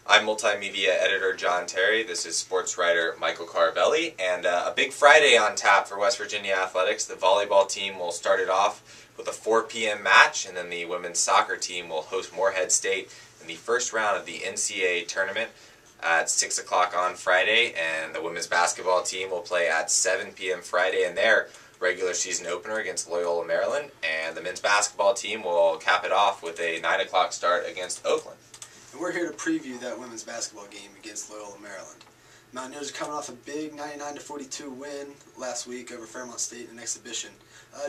I'm Multimedia Editor John Terry. This is sports writer Michael Carvelli, and a big Friday on tap for West Virginia athletics. The volleyball team will start it off with a 4 p.m. match, and then the women's soccer team will host Morehead State in the first round of the NCAA tournament at 6 o'clock on Friday, and the women's basketball team will play at 7 p.m. Friday in their regular season opener against Loyola, Maryland, and the men's basketball team will cap it off with a 9 o'clock start against Oakland. And we're here to preview that women's basketball game against Loyola, Maryland. Mountaineers are coming off a big 99-42 win last week over Fairmont State in an exhibition.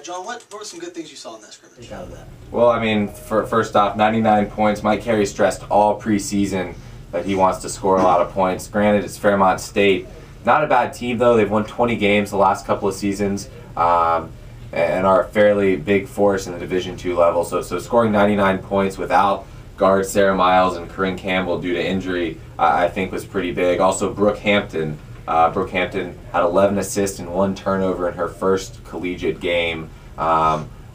John, what were some good things you saw in that scrimmage out of that? Well, I mean, first off, 99 points. Mike Carey stressed all preseason that he wants to score a lot of points. Granted, it's Fairmont State. Not a bad team, though. They've won 20 games the last couple of seasons and are a fairly big force in the Division II level. So scoring 99 points without guards Sarah Miles and Corinne Campbell due to injury, I think was pretty big. Also, Brooke Hampton. Brooke Hampton had 11 assists and 1 turnover in her first collegiate game,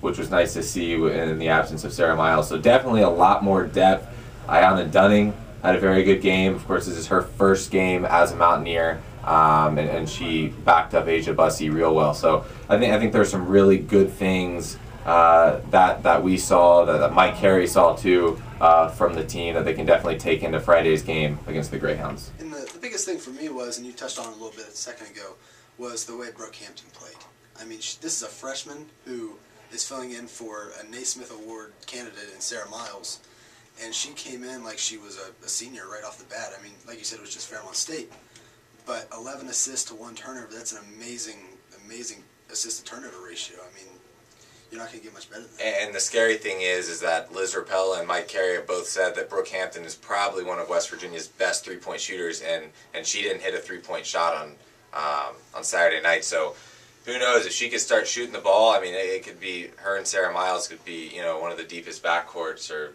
which was nice to see in the absence of Sarah Miles. So definitely a lot more depth. Ayanna Dunning had a very good game. Of course, this is her first game as a Mountaineer, and she backed up Asia Bussey real well. So I think there's some really good things that we saw, that Mike Carey saw too, from the team, that they can definitely take into Friday's game against the Greyhounds. And the biggest thing for me was, and you touched on it a little bit a second ago, was the way Brooke Hampton played. I mean, this is a freshman who is filling in for a Naismith Award candidate in Sarah Miles, and she came in like she was a senior right off the bat. I mean, like you said, it was just Fairmont State, but 11 assists to 1 turnover, that's an amazing assist-to-turnover ratio. I mean, you're not going to get much better than that. And the scary thing is that Liz Rappella and Mike Carey have both said that Brooke Hampton is probably one of West Virginia's best three-point shooters, and she didn't hit a three-point shot on Saturday night. So who knows, if she could start shooting the ball, I mean, it could be, her and Sarah Miles could be, one of the deepest backcourts, or,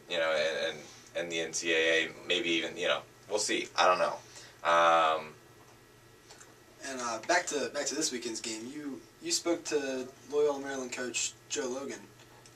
and the NCAA, maybe even, we'll see. I don't know. And back to this weekend's game, you spoke to Loyola, Maryland coach Joe Logan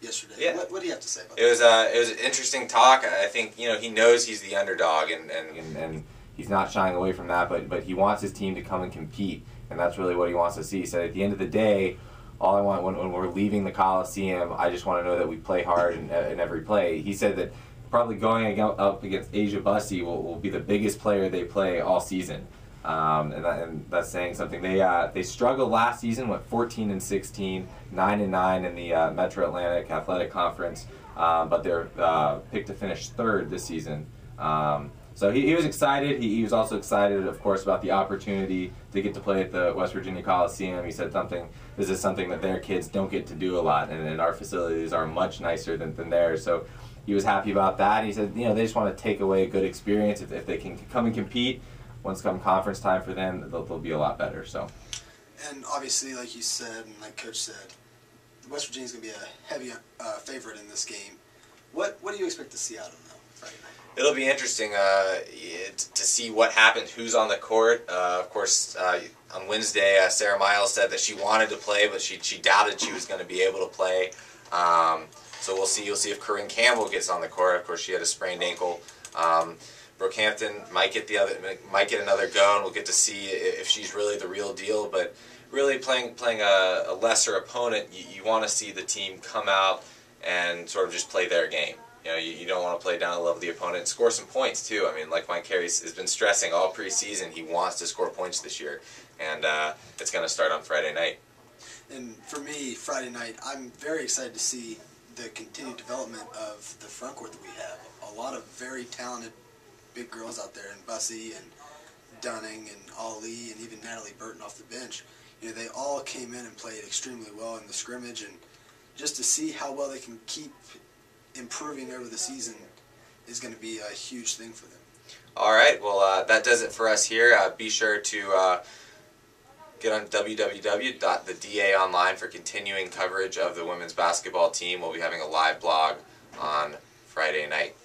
yesterday. Yeah. What do you have to say about that? It was an interesting talk. I think he knows he's the underdog, and he's not shying away from that. But he wants his team to come and compete, and that's really what he wants to see. He said, at the end of the day, all I want when we're leaving the Coliseum, I just want to know that we play hard in every play. He said that probably going up against Asia Bussey will be the biggest player they play all season. And that's saying something. They struggled last season with 14-16, 9-9 in the Metro Atlantic Athletic Conference, but they're picked to finish 3rd this season. So he was excited. He was also excited, of course, about the opportunity to get to play at the West Virginia Coliseum. He said this is something that their kids don't get to do a lot, and our facilities are much nicer than theirs. So he was happy about that. He said, they just want to take away a good experience. If they can come and compete, once come conference time for them, they'll be a lot better. So, and obviously, like you said, and like Coach said, West Virginia's going to be a heavy favorite in this game. What do you expect to see out of them Friday night? It'll be interesting to see what happens, who's on the court. Of course, on Wednesday, Sarah Miles said that she wanted to play, but she doubted she was going to be able to play. So we'll see. You'll see if Corinne Campbell gets on the court. Of course, she had a sprained ankle. Brooke Hampton might get another go, and we'll get to see if she's really the real deal. But really, playing a lesser opponent, you want to see the team come out and sort of just play their game. You don't want to play down the level of the opponent and score some points too. I mean, like Mike Carey has been stressing all preseason, he wants to score points this year, and it's going to start on Friday night. And for me, Friday night, I'm very excited to see the continued development of the front court that we have. A lot of very talented big girls out there, and Bussey and Dunning and Ali and even Natalie Burton off the bench. They all came in and played extremely well in the scrimmage, and just to see how well they can keep improving over the season is going to be a huge thing for them. All right, well, that does it for us here. Be sure to get on www.theda online for continuing coverage of the women's basketball team. We'll be having a live blog on Friday night.